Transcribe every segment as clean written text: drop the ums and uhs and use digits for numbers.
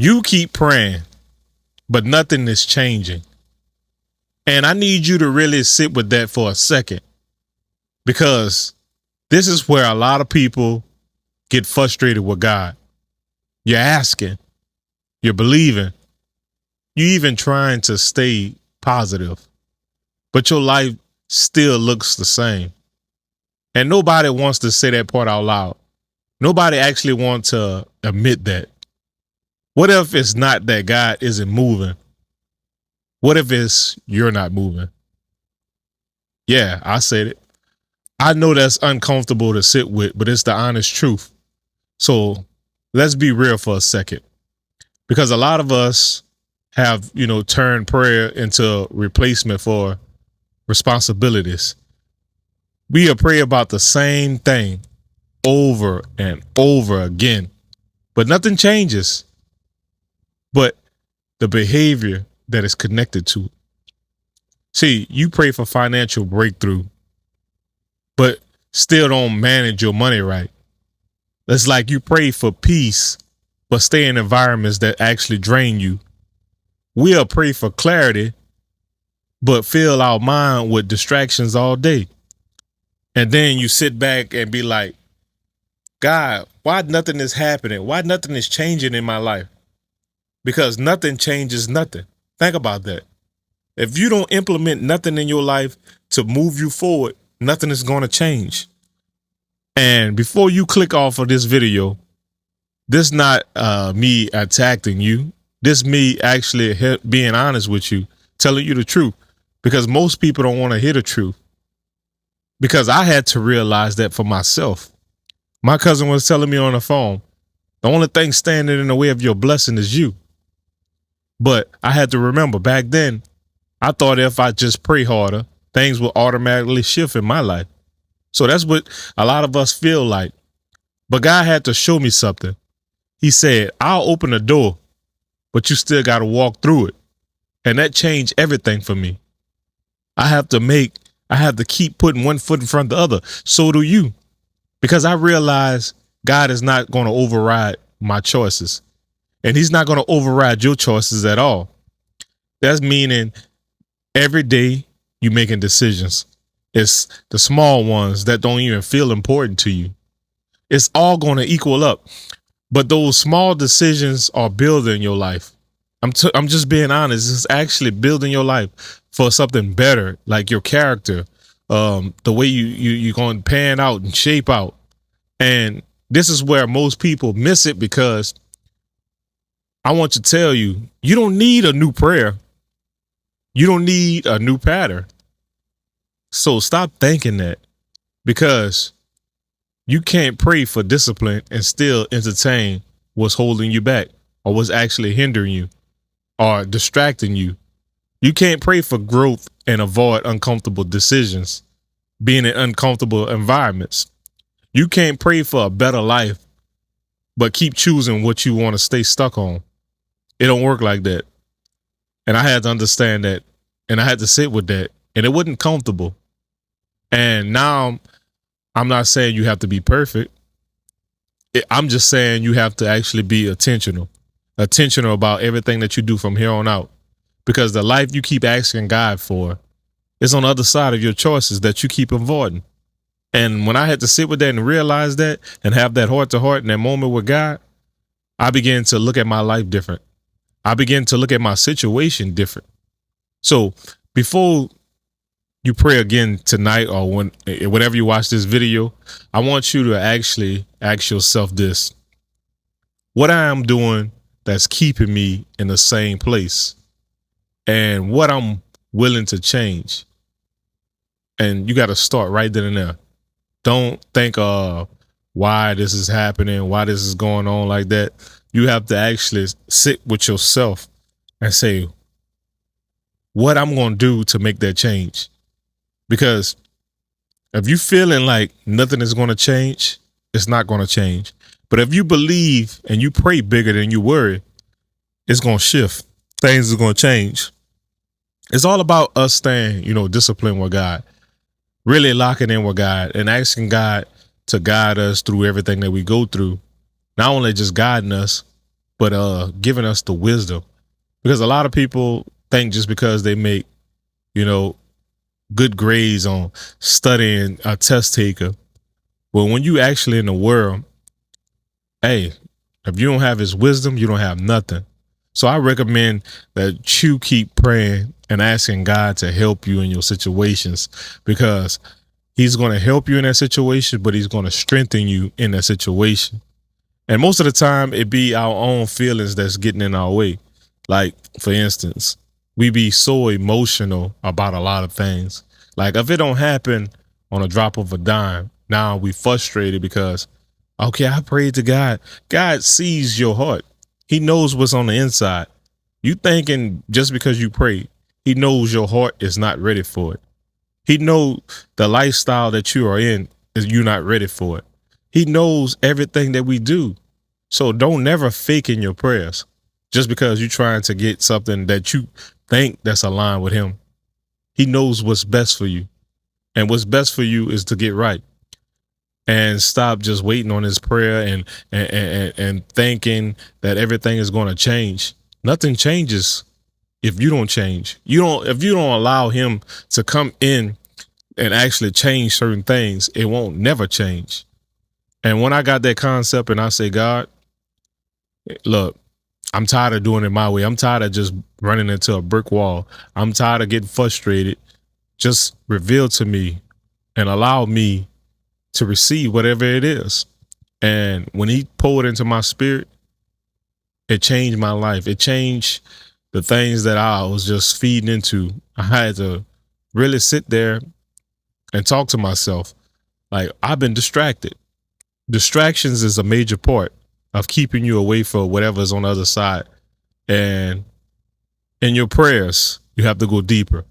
You keep praying, but nothing is changing. And I need you to really sit with that for a second, because this is where a lot of people get frustrated with God. You're asking, you're believing, you even trying to stay positive, but your life still looks the same. And nobody wants to say that part out loud. Nobody actually wants to admit that. What if it's not that God isn't moving? What if it's you're not moving? Yeah, I said it. I know that's uncomfortable to sit with, but it's the honest truth. So let's be real for a second, because a lot of us have, turned prayer into a replacement for responsibilities. We pray about the same thing over and over again, but nothing changes but the behavior that is connected to it. See, you pray for financial breakthrough, but still don't manage your money right. It's like you pray for peace, but stay in environments that actually drain you. We'll pray for clarity, but fill our mind with distractions all day. And then you sit back and be like, God, why nothing is happening? Why nothing is changing in my life? Because nothing changes nothing. Think about that. If you don't implement nothing in your life to move you forward, nothing is going to change. And before you click off of this video, this not me attacking you. This me actually being honest with you, telling you the truth, because most people don't want to hear the truth. Because I had to realize that for myself. My cousin was telling me on the phone, the only thing standing in the way of your blessing is you. But I had to remember, back then, I thought if I just pray harder, things will automatically shift in my life. So that's what a lot of us feel like. But God had to show me something. He said, I'll open the door, but you still got to walk through it. And that changed everything for me. I have to keep putting one foot in front of the other. So do you. Because I realize God is not going to override my choices. And he's not going to override your choices at all. That's meaning every day you making decisions. It's the small ones that don't even feel important to you. It's all going to equal up. But those small decisions are building your life. I'm just being honest. It's actually building your life for something better, like your character, the way you're going to pan out and shape out. And this is where most people miss it, because I want to tell you, you don't need a new prayer. You don't need a new pattern. So stop thinking that, because you can't pray for discipline and still entertain what's holding you back, or what's actually hindering you or distracting you. You can't pray for growth and avoid uncomfortable decisions, being in uncomfortable environments. You can't pray for a better life, but keep choosing what you want to stay stuck on. It don't work like that. And I had to understand that, and I had to sit with that, and it wasn't comfortable. And now I'm not saying you have to be perfect. I'm just saying you have to actually be intentional about everything that you do from here on out, because the life you keep asking God for is on the other side of your choices that you keep avoiding. And when I had to sit with that and realize that and have that heart to heart in that moment with God, I began to look at my life different. I began to look at my situation different. So before you pray again tonight, or whenever you watch this video, I want you to actually ask yourself this: what I am doing that's keeping me in the same place, and what I'm willing to change. And you got to start right then and there. Don't think why this is happening, why this is going on like that. You have to actually sit with yourself and say, what I'm going to do to make that change. Because if you feeling like nothing is going to change, it's not going to change. But if you believe and you pray bigger than you worry, it's going to shift. Things are going to change. It's all about us staying, disciplined with God, really locking in with God and asking God to guide us through everything that we go through. Not only just guiding us, but giving us the wisdom. Because a lot of people think just because they make, you know, good grades on studying a test taker, well, when you actually in the world, hey, if you don't have his wisdom, you don't have nothing. So I recommend that you keep praying and asking God to help you in your situations, because he's going to help you in that situation, but he's going to strengthen you in that situation. And most of the time it be our own feelings that's getting in our way. Like, for instance, we be so emotional about a lot of things. Like, if it don't happen on a drop of a dime, now we frustrated because, okay, I prayed to God. God sees your heart. He knows what's on the inside. You thinking just because you pray, he knows your heart is not ready for it. He knows the lifestyle that you are in is you're not ready for it. He knows everything that we do. So don't never fake in your prayers just because you're trying to get something that you think that's aligned with him. He knows what's best for you. And what's best for you is to get right. And stop just waiting on his prayer and thinking that everything is going to change. Nothing changes if you don't change. If you don't allow him to come in and actually change certain things, it won't never change. And when I got that concept and I say, God, look, I'm tired of doing it my way. I'm tired of just running into a brick wall. I'm tired of getting frustrated. Just reveal to me and allow me to receive whatever it is. And when he poured into my spirit, it changed my life. It changed the things that I was just feeding into. I had to really sit there and talk to myself. Like, I've been distracted. Distractions is a major part of keeping you away from whatever's on the other side. And in your prayers, you have to go deeper.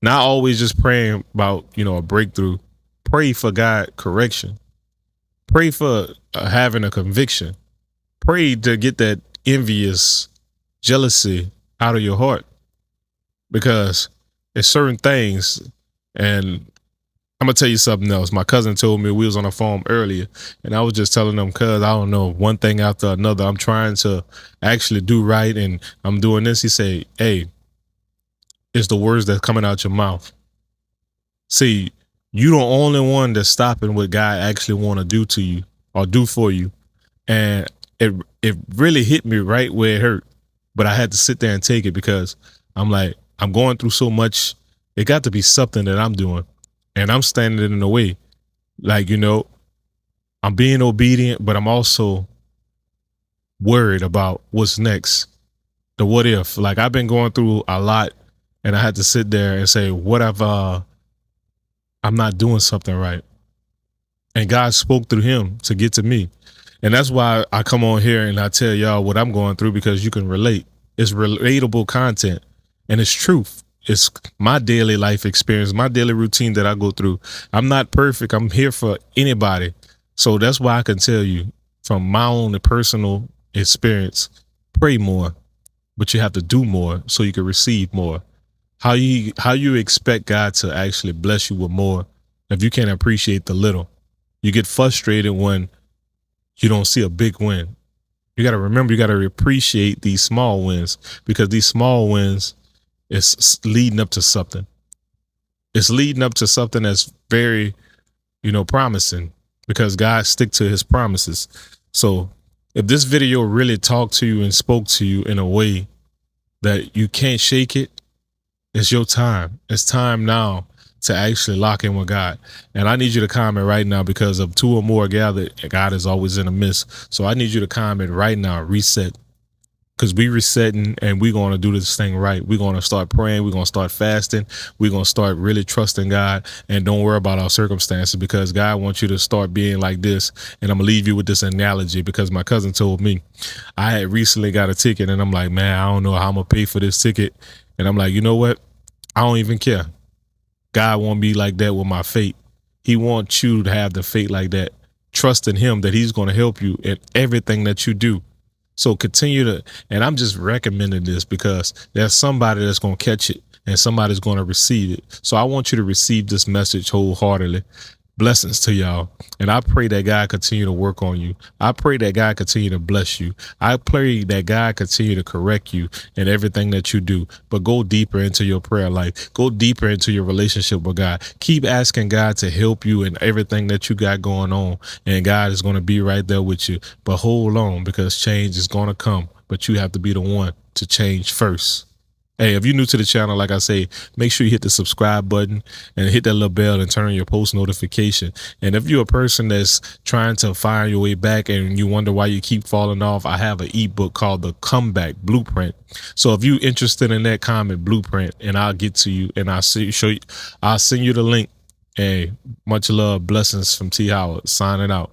Not always just praying about, a breakthrough. Pray for God correction. Pray for having a conviction. Pray to get that envious jealousy out of your heart, because it's certain things. And I'm gonna tell you something else. My cousin told me, we was on a phone earlier, and I was just telling them, cuz I don't know, one thing after another, I'm trying to actually do right, and I'm doing this. He said, hey, it's the words that's coming out your mouth. See, you the only one that's stopping what God actually want to do to you or do for you. And it really hit me right where it hurt. But I had to sit there and take it, because I'm like, I'm going through so much. It got to be something that I'm doing, and I'm standing in the way. Like, I'm being obedient, but I'm also worried about what's next. The what if. Like, I've been going through a lot, and I had to sit there and say, what if I'm not doing something right? And God spoke through him to get to me. And that's why I come on here and I tell y'all what I'm going through, because you can relate. It's relatable content, and it's truth. It's my daily life experience, my daily routine that I go through. I'm not perfect. I'm here for anybody. So that's why I can tell you from my own personal experience, pray more, but you have to do more so you can receive more. How you expect God to actually bless you with more if you can't appreciate the little? You get frustrated when you don't see a big win. You got to remember, you got to appreciate these small wins, because these small wins is leading up to something. It's leading up to something that's very, promising, because God stick to his promises. So if this video really talked to you and spoke to you in a way that you can't shake it, it's your time. It's time now to actually lock in with God. And I need you to comment right now, because of two or more gathered, God is always in the midst. So I need you to comment right now, reset. Because we resetting, and we're going to do this thing right. We're going to start praying. We're going to start fasting. We're going to start really trusting God, and don't worry about our circumstances, because God wants you to start being like this. And I'm going to leave you with this analogy, because my cousin told me I had recently got a ticket, and I'm like, man, I don't know how I'm going to pay for this ticket. And I'm like, you know what? I don't even care. God won't be like that with my fate. He wants you to have the faith like that. Trust in him that he's going to help you in everything that you do. So continue to, and I'm just recommending this because there's somebody that's going to catch it and somebody's going to receive it. So I want you to receive this message wholeheartedly. Blessings to y'all. And I pray that God continue to work on you. I pray that God continue to bless you. I pray that God continue to correct you in everything that you do. But go deeper into your prayer life. Go deeper into your relationship with God. Keep asking God to help you in everything that you got going on. And God is going to be right there with you. But hold on, because change is going to come. But you have to be the one to change first. Hey, if you're new to the channel, like I say, make sure you hit the subscribe button and hit that little bell and turn on your post notification. And if you're a person that's trying to find your way back and you wonder why you keep falling off, I have an ebook called The Comeback Blueprint. So if you're interested in that comment blueprint, and I'll get to you and I'll send you the link. Hey, much love, blessings from T. Howard, signing out.